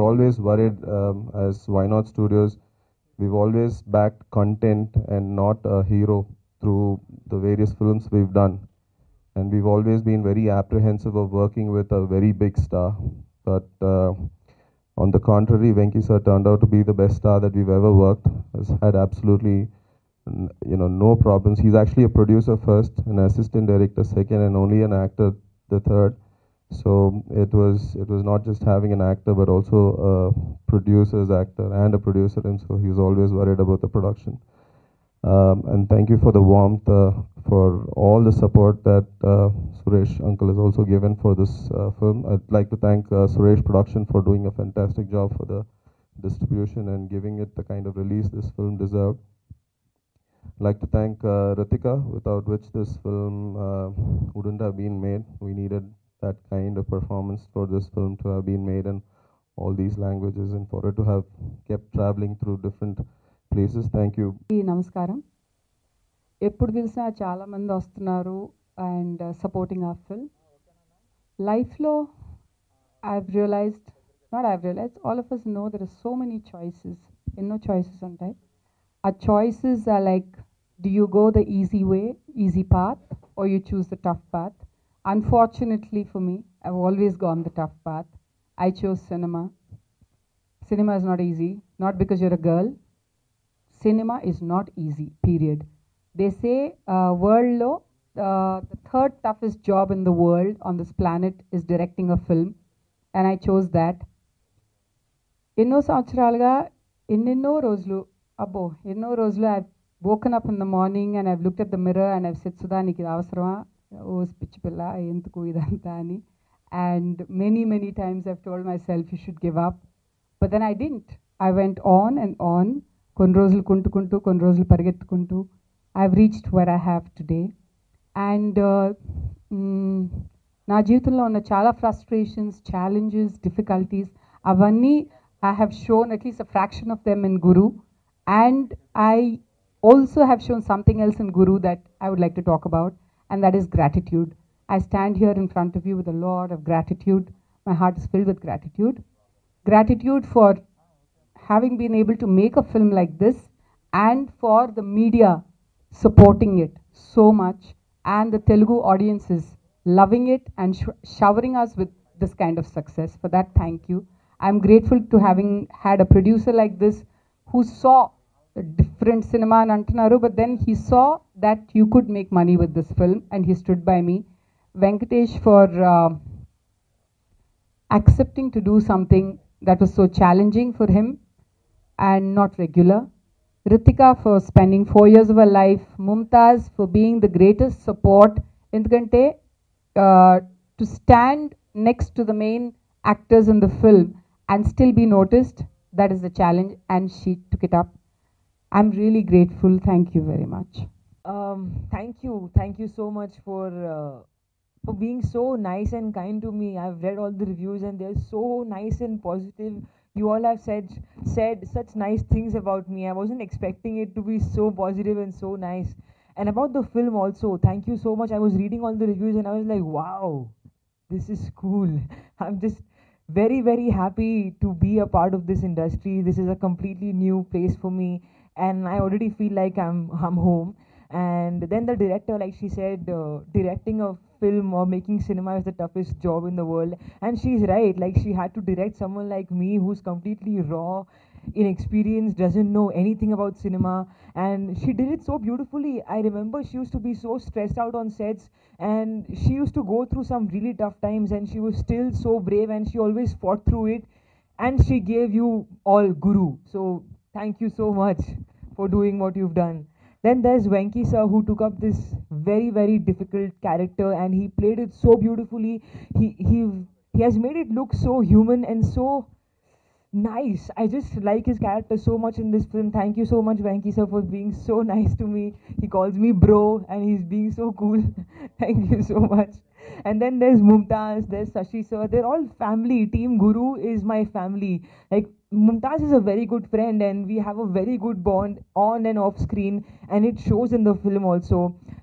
always worried as Why Not Studios. We've always backed content and not a hero through the various films we've done. And we've always been very apprehensive of working with a very big star. But on the contrary, Venki sir turned out to be the best star that we've ever worked. Has had absolutely, no problems. He's actually a producer first, an assistant director second, and only an actor the third. So it was not just having an actor, but also a producer's actor and a producer, and so he's always worried about the production. And thank you for the warmth, for all the support that Suresh uncle has also given for this film. I'd like to thank Suresh Production for doing a fantastic job for the distribution and giving it the kind of release this film deserved. I'd like to thank Ritika, without which this film wouldn't have been made. We needed that kind of performance for this film to have been made in all these languages and for it to have kept traveling through different places. Thank you. నమస్కారం. ఎప్పుడు పిలిచినా చాలా మంది వస్తున్నారు and supporting ఆ film. లైఫ్లో I've realised all of us know there are so many choices. ఎన్నో choices ఉంటాయి. ఆ choices are like, do you go the easy way, easy path, or you choose the tough path? Unfortunately for me, I've always gone the tough path. I chose cinema. Cinema is not easy, not because you're a girl. Cinema is not easy, period. They say world lo the third toughest job in the world on this planet is directing a film, and I chose that. ఎన్నో సంవత్సరాలుగా ఎన్నెన్నో రోజులు I've woken up in the morning and I've looked at the mirror and I've said, Sudha, నీకు ఇది అవసరమా, ఓ పిచ్చి పిల్ల, ఎందుకు ఇదంతా అని. And many times I've told myself you should give up, but then I didn't. I went on and on. కొన్ని రోజులు కుంటుకుంటూ, కొన్ని రోజులు పరిగెత్తుకుంటూ I've reached where I have today. And నా జీవితంలో ఉన్న చాలా ఫ్రస్ట్రేషన్స్, ఛాలెంజెస్, డిఫికల్టీస్, అవన్నీ I have shown at least a fraction of them in Guru, and I also have shown something else in Guru that I would like to talk about, and that is gratitude. I stand here in front of you with a lot of gratitude. My heart is filled with gratitude. Gratitude for having been able to make a film like this, and for the media supporting it so much, and the Telugu audiences loving it and showering us with this kind of success. For that, thank you. I'm grateful to having had a producer like this who saw a different cinema and antunaru, but then he saw that you could make money with this film and he stood by me. Venkatesh for accepting to do something that was so challenging for him and not regular. Ritika for spending 4 years of her life. Mumtaz for being the greatest support. Endukante to stand next to the main actors in the film and still be noticed, that is the challenge, and she took it up. I'm really grateful. Thank you very much. Thank you so much for being so nice and kind to me. I've read all the reviews and they're so nice and positive. You all have said such nice things about me. I wasn't expecting it to be so positive and so nice. And about the film also, thank you so much. I was reading all the reviews and I was like, wow, this is cool. I'm just very happy to be a part of this industry. This is a completely new place for me, and I already feel like I'm home. And then the director, like she said, directing a film or making cinema is the toughest job in the world, and she's right. Like, she had to direct someone like me who's completely raw, inexperienced, doesn't know anything about cinema, and she did it so beautifully. I remember she used to be so stressed out on sets, and she used to go through some really tough times, and she was still so brave, and she always fought through it, and she gave you all Guru. So thank you so much for doing what you've done. Then there's Venki sir, who took up this very difficult character and he played it so beautifully. He has made it look so human and so nice. I just like his character so much in this film. Thank you so much, Venki sir, for being so nice to me. He calls me bro and he's being so cool. Thank you so much. And then there's Mumtaz, there's Sashi sir. They're all family. Team Guru is my family. Like, Mumtaz is a very good friend and we have a very good bond on and off screen, and it shows in the film also.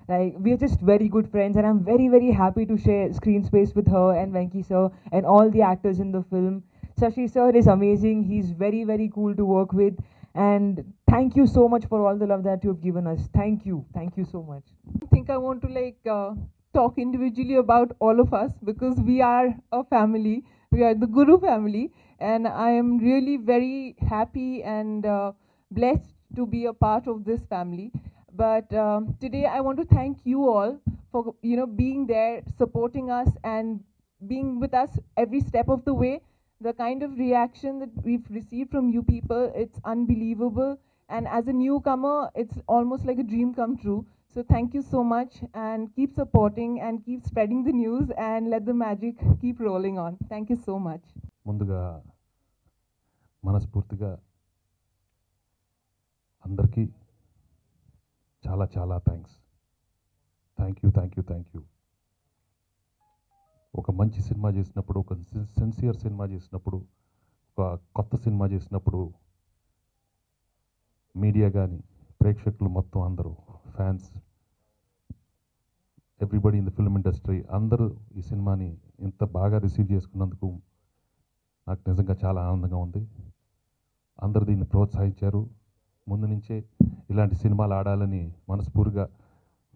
Like, we are just very good friends, and I'm very happy to share screen space with her and Venki sir and all the actors in the film. Shashi sir is amazing. He's very, very cool to work with. And thank you so much for all the love that you've given us. Thank you. Thank you so much. I think I want to talk individually about all of us because we are a family. We are the Guru family, and I am really very happy and blessed to be a part of this family. But today I want to thank you all for being there, supporting us, and being with us every step of the way. The kind of reaction that we've received from you people, it's unbelievable. And as a newcomer, it's almost like a dream come true. So thank you so much, and keep supporting and keep spreading the news and let the magic keep rolling on. Thank you so much. ముందుగా మనస్ఫూర్తిగా అందరికీ చాలా చాలా thanks. Thank you. ఒక మంచి cinema చేసినప్పుడు, ఒక sincere cinema చేసినప్పుడు, ఒక కొత్త సినిమా చేసినప్పుడు మీడియా కానీ, ప్రేక్షకులు మొత్తం అందరూ, fans, everybody in the film industry అందరూ ఈ సినిమాని ఇంత బాగా రిసీవ్ చేసుకున్నందుకు నాకు నిజంగా చాలా ఆనందంగా ఉంది. అందరూ దీన్ని ప్రోత్సహించారు. ముందు నుంచే ఇలాంటి సినిమాలు ఆడాలని మనస్ఫూర్తిగా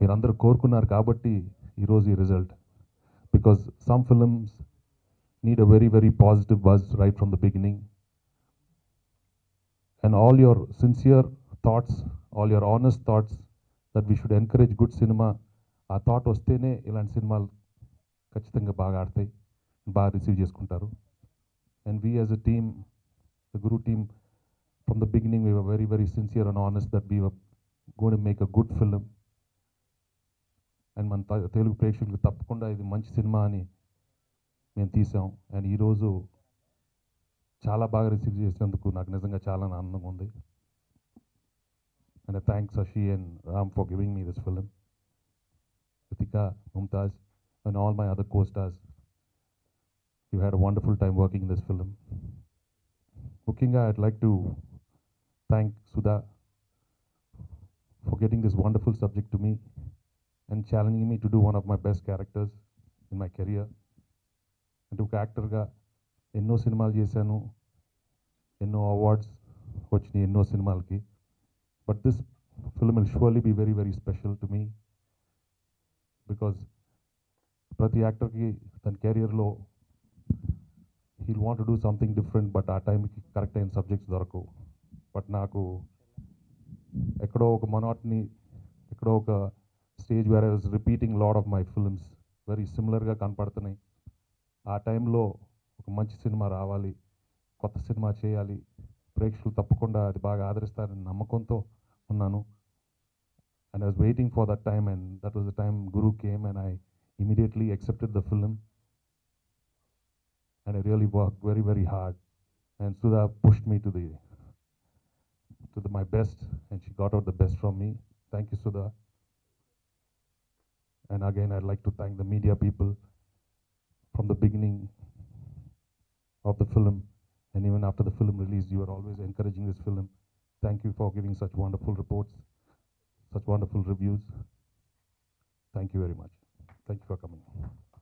మీరందరూ కోరుకున్నారు కాబట్టి ఈరోజు ఈ result. Because some films need a very, very positive buzz right from the beginning. And all your sincere thoughts, all your honest thoughts that we should encourage good cinema, ఆ థాట్ వస్తేనే ఇలాంటి సినిమాలు ఖచ్చితంగా బాగా ఆడతాయి, బాగా రిసీవ్ చేసుకుంటారు. And we as a team, the Guru team, from the beginning we were very, very sincere and honest that we were going to make a good film. And మన తెలుగు ప్రేక్షకులకు తప్పకుండా ఇది మంచి సినిమా అని మేము తీసాం. అండ్ ఈరోజు చాలా బాగా రిసీవ్ చేసినందుకు నాకు నిజంగా చాలా ఆనందంగా ఉంది. And thanks Shashi and Ram for giving me this film. Ritika, Mumtaz, and all my other co-stars. You had a wonderful time working in this film. Mukhyanga, I'd like to thank Sudha for getting this wonderful subject to me and challenging me to do one of my best characters in my career. And ఒక యాక్టర్గా ఎన్నో సినిమాలు చేశాను, ఎన్నో awards వచ్చినాయి ఎన్నో సినిమాలకి. But this film will surely be very, very special to me. Because ప్రతి యాక్టర్కి తన కెరియర్లో he'll want to do something different, but ఆ టైంకి కరెక్ట్ అయిన సబ్జెక్ట్స్ దొరకవు. బట్ నాకు ఎక్కడో ఒక మొనాటనీ, ఎక్కడో ఒక stage where I was repeating lot of my films very సిమిలర్గా కనపడుతున్నాయి. ఆ టైంలో ఒక మంచి సినిమా రావాలి, కొత్త సినిమా చేయాలి, ప్రేక్షకులు తప్పకుండా అది బాగా ఆదరిస్తారని నమ్మకంతో ఉన్నాను. And I was waiting for that time, and that was the time Guru came, and I immediately accepted the film. And I really worked very, very hard. And Sudha pushed me to my best, and she got out the best from me. Thank you, Sudha. And again, I'd like to thank the media people from the beginning of the film, and even after the film release, you are always encouraging this film. Thank you for giving such wonderful reports, such wonderful reviews. Thank you very much. Thank you for coming.